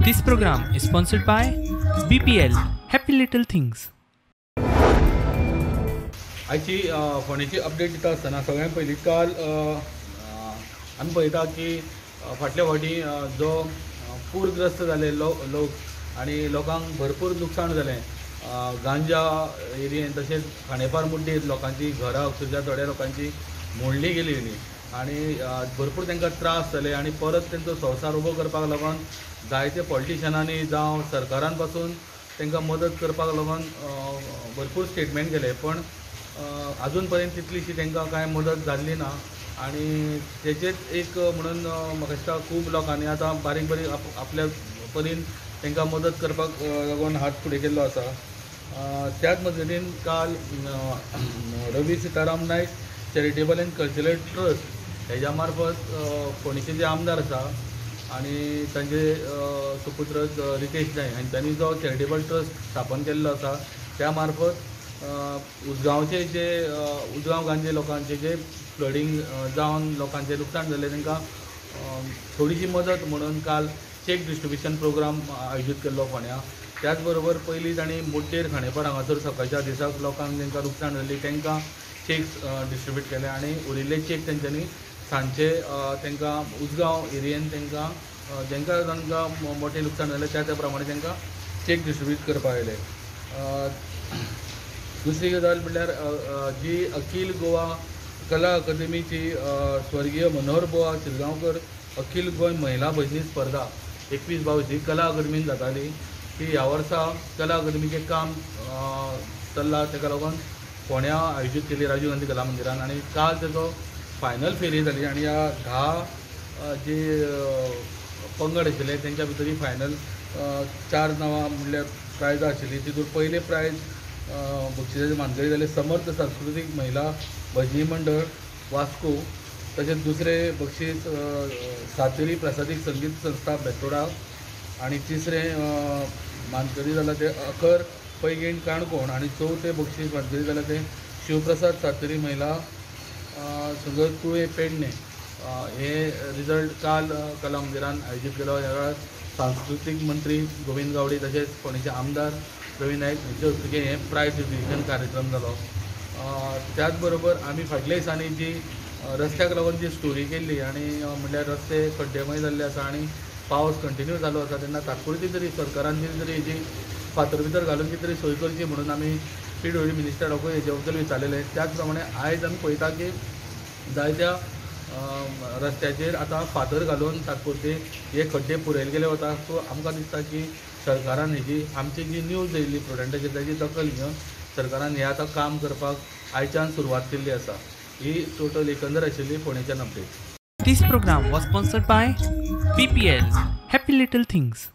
This program is sponsored by BPL Happy Little Things. आयची फोंडेची update दिता आसतना सगळ्यांत पयलीं काल आमी पळयता की फाटल्या फावटी जो पूरग्रस्त जाले लोक आनी लोकांक भरपूर लुकसाण जालें. गांजा एरियेन तशेंच खांडेपार मुड्डेर लोकांची घरां अक्षरशा थोड्या लोकांची मोडली गेली आनी भरपूर तांकां त्रास जाले आनी परत तेंचो संवसार उबो करपाक लागून जायते पॉलिटिशनांनी जावं सरकारान पासून तांकां मदत करपाक लागून भरपूर स्टेटमेंट केले, पण अजून पर्यंत तितलीशी तांकां कांय मदत जाल्ली ना. आनी तेचेच एक म्हणून म्हाका दिसता खूब लोकांनी आतां बारीक बारीक आपल्या परीन तांकां मदत करपाक लागून हात फुडें केल्लो आसा. त्याच मजतीन काल रवी सिताराम नायक चॅरिटेबल एंड कल्चरल ट्रस्ट हेज्या मार्फत फोंडेचे जे आमदार आसा आनी तांचे सुपुत्र रितेश नायक हांच्यांनी जो चॅरिटेबल ट्रस्ट स्थापन केल्लो आसा त्या मार्फत उजगांवचे जे उजगांव गांजे लोकांचे जे फ्लडींग जावन लोकांचे लुकसाण जाल्ले तांकां थोडीशी मदत म्हणून काल चेक डिस्ट्रिब्युशन प्रोग्राम आयोजीत केल्लो फोंड्या. त्याच बरोबर पयलीं तांणी मुड्डेर खांडेपार हांगासर सकाळच्या दिसाक लोकांक तांकां लुकसाण जाल्ली तांकां चेक्स डिस्ट्रिब्यूट केले आनी उरिल्ले चेक तेंच्यांनी सांजचे तांकां उजगांव एरियेन तांकां जांकां मोठें लुकसाण जालें त्या प्रमाणे तांकां चेक डिस्ट्रिब्यूट करपाक आयले. दुसरी गजाल म्हणल्यार जी अखिल गोवा कला अकादमीची स्वर्गीय मनोहर बुवा शिरगांवकर अखिल गोंय महिला भजनी स्पर्धा 21-22 कला अकादमीन जाताली ती ह्या वर्सा कला अकादमीचें काम चल्लां, ताका लागून फोंड्या आयोजीत केली राजीव गांधी कला मंदिरान आनी काल तेजो फायनल फेरी जाली आनी ह्या 10 जे पंगड आशिल्ले तेंच्या भितर ही फायनल 4 नांवां म्हणल्यार प्रायजां आशिल्लीं. तितून पयलें प्रायज बक्षिसाचे मानकरी जाले समर्थ सांस्कृतीक महिला भजनी मंडळ वास्को, तशेंच दुसरें बक्षीस सातेरी प्रसादीक संगीत संस्था बेतोडा आनी तिसरें मानकरी जालां ते अखर पैंगीण काणकोण आनी चवथें बक्षीस मानकरी जालां ते शिवप्रसाद सातेरी महिला संगत तुळे पेडणे. हे रिजल्ट काल कला मंदिरान आयोजीत केलो. ह्या वेळार सांस्कृतीक मंत्री गोविंद गावडे तशेंच फोंडेचे आमदार रवी नायक हांचे हस्तुकी हे प्रायज डिस्ट्रिब्युशन कार्यक्रम जालो. त्याच बरोबर आमी फाटल्या दिसांनी जी रस्त्याक लागून जी स्टोरी केल्ली आनी म्हणल्यार रस्ते खड्डेमय जाल्ले आसा आनी पावस कंटिन्यू जालो आसा तेन्ना तात्पुरती तरी सरकारान कितें तरी हेजी फातर भितर घालून कितें तरी सोय करची म्हणून आमी PWD मिनिस्टराकूय हेजे बद्दल विचारलेले. त्याच प्रमाणे आयज आमी पळयता की जायत्या रस्त्याचेर आतां फातर घालून तात्पुरते हे खड्डे पुरयले गेले वता. सो आमकां दिसता की सरकारान हेजी आमची जी न्यूज येयल्ली प्रुडंटाची ताची दखल घेवन सरकारान हें आतां काम करपाक आयच्यान सुरवात केल्ली आसा. ही टोटल एकंदर आशिल्ली फोंडेच्यान update. This program was sponsored by BPL Happy Little Things.